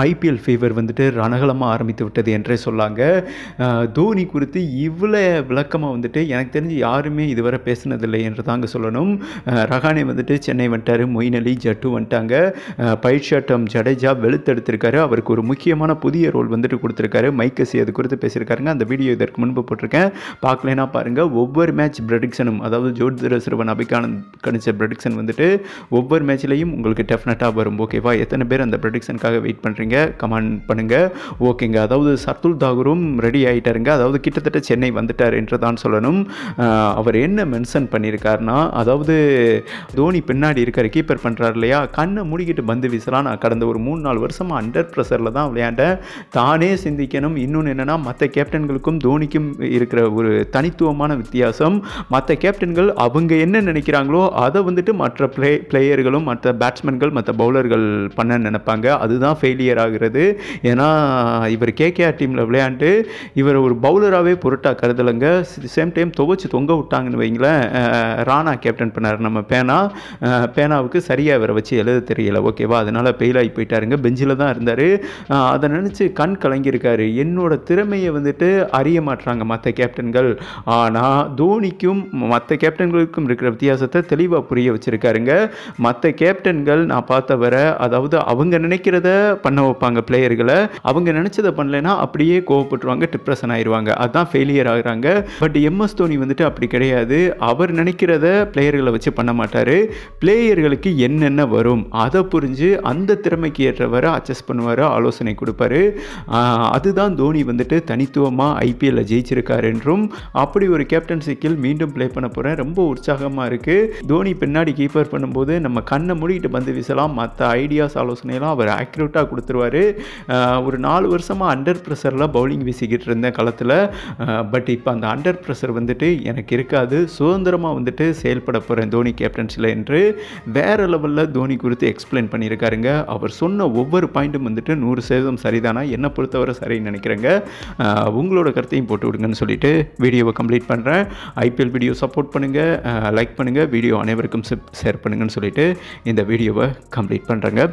IPL fever வந்துட்டு ரணகலமாக ஆரம்பித்து விட்டது என்றே சொல்லாங்க. தோனி குறித்து இவ்வளோ விளக்கமாக வந்துட்டு எனக்கு தெரிஞ்சு யாருமே இதுவரை பேசினதில்லை என்று தாங்க சொல்லணும். ரஹானே வந்துட்டு சென்னை வந்துட்டார், மொயின் அலி, ஜட்டு வந்துட்டாங்க, பயிற்சியாட்டம் ஜடேஜா வெளுத்தெடுத்திருக்காரு, அவருக்கு ஒரு முக்கியமான புதிய ரோல் வந்துட்டு கொடுத்துருக்காரு, மைக்கசி அது குறித்து பேசியிருக்காருங்க. அந்த வீடியோ இதற்கு முன்பு போட்டிருக்கேன், பார்க்கலனா பாருங்கள். ஒவ்வொரு மேட்ச் ப்ரெடிக்ஷனும், அதாவது ஜோதிட சிறுவன் அபிகானந்த் கணிச்ச ப்ரெடிக்ஷன் வந்துட்டு ஒவ்வொரு மேட்ச்லையும் உங்களுக்கு டெஃபினட்டாக வரும். ஓகேவா? எத்தனை பேர் அந்த ப்ரெடிக்ஷனுக்காக வெயிட் பண்ணுறீங்க கமெண்ட் பண்ணுங்க. ஓகேங்க, அதாவது சர்துல் தாகூரும் ரெடி ஆகிட்டாருங்க, அதாவது கிட்டத்தட்ட சென்னை வந்துட்டார் என்று தான் சொல்லணும். அவர் என்ன மென்ஷன் பண்ணியிருக்காருன்னா, அதாவது தோனி பின்னாடி இருக்கிற கீப்பர் பண்ணுறாரு இல்லையா, கண்ணை மூடிக்கிட்டு பந்து வீசலாம், நான் கடந்த ஒரு 3-4 வருஷமாக அண்டர் ப்ரெஷரில் தான் விளையாண்டேன், தானே சிந்திக்கணும். இன்னொன்று என்னென்னா, மற்ற கேப்டன்களுக்கும் தோனிக்கும் இருக்கிற ஒரு தனித்துவமான வித்தியாசம், மற்ற கேப்டன்கள் அவங்க என்ன நினைக்கிறாங்களோ அதை வந்துட்டு மற்ற பிளேயர்களும் மற்ற பேட்ஸ்மேன்கள் மற்ற பவுலர்கள் பண்ண நினைப்பாங்க, அதுதான் ஃபெயிலியர் ஆகிறது. ஏன்னா இவர் கேகேஆர் டீமில் விளையாண்டு இவர் ஒரு பவுலராகவே பொருட்டா கருதலைங்க. சேம் டைம் துவச்சி தொங்க விட்டாங்கன்னு வைங்களேன். ராணா கேப்டன் பண்ணார் நம்ம பேனாவுக்கு சரியாக இவரை வச்சு எழுத தெரியலை. ஓகேவா? அதனால் பெயில் ஆகி போயிட்டாருங்க, பெஞ்சில் தான் இருந்தார். அதை நினச்சி கண் கலங்கியிருக்காரு. என்னோட திறமையை வந்துட்டு அறிய மாட்டுறாங்க மற்ற கேப்டன்கள், ஆனால் தோனிக்கும் மற்ற கேப்டன்களுக்கும் இருக்கிற வித்தியாசத்தை தெளிவாக புரிய வச்சுருக்காருங்க. மற்ற கேப்டன்கள் நான் பார்த்த வர, அதாவது அவங்க நினைக்கிறத பண்ண வைப்பாங்க பிளேயர்களை, அவங்க நினச்சதை பண்ணலைன்னா அப்படியே கோவப்பட்டுருவாங்க, டிப்ரெஷன் ஆயிடுவாங்க, அதுதான் ஃபெயிலியர் ஆகுறாங்க. பட் எம்எஸ் தோனி வந்துட்டு அப்படி கிடையாது. அவர் நினைக்கிறத பிளேயர்களை வச்சு பண்ண மாட்டார், பிளேயர்களுக்கு என்னென்ன வரும் அதை புரிஞ்சு அந்த திறமைக்கு ஏற்றவரை அட்ஜஸ்ட் பண்ணுவார், ஆலோசனை கொடுப்பாரு. அதுதான் தோனி வந்துட்டு தனித்துவமாக ஐபிஎல்ல ஜெயிச்சிருக்காரு என்றும், அப்படி ஒரு கேப்டன்சிக்கில் மீண்டும் ப்ளே பண்ண போகிறேன், ரொம்ப உற்சாகமாக இருக்குது. தோனி பின்னாடி கீப்பர் பண்ணும்போது நம்ம கண்ணை மூடிட்டு பந்து வீசலாம், மற்ற ஐடியாஸ் ஆலோசனைலாம் அவர் ஆக்யூரேட்டாக கொடுத்துருவார். ஒரு 4 வருஷமாக அண்டர் ப்ரெஷரில் பவுலிங் வீசிக்கிட்டு இருந்தேன் களத்தில். பட் இப்போ அந்த அண்டர் ப்ரெஷர் வந்துட்டு எனக்கு இருக்காது, சுதந்திரமாக வந்துட்டு செயல்பட போகிறேன் தோனி கேப்டன்ஸில் என்று வேறு லெவலில் தோனி குறித்து எக்ஸ்பிளைன் பண்ணியிருக்காருங்க. அவர் சொன்ன ஒவ்வொரு பாயிண்ட்டும் வந்துட்டு 100% சரிதானா, என்னை பொறுத்தவரை சரின்னு நினைக்கிறேங்க. உங்களோட கருத்தையும் போட்டு விடுங்கன்னு சொல்லிட்டு வீடியோவை கம்ப்ளீட் பண்ணுறேன். ஐபிஎல் வீடியோ சப்போர்ட் பண்ணுங்கள், லைக் பண்ணுங்கள், வீடியோ அனைவருக்கும் ஷேர் பண்ணுங்கன்னு சொல்லிட்டு இந்த வீடியோவை கம்ப்ளீட் பண்ணுறேங்க.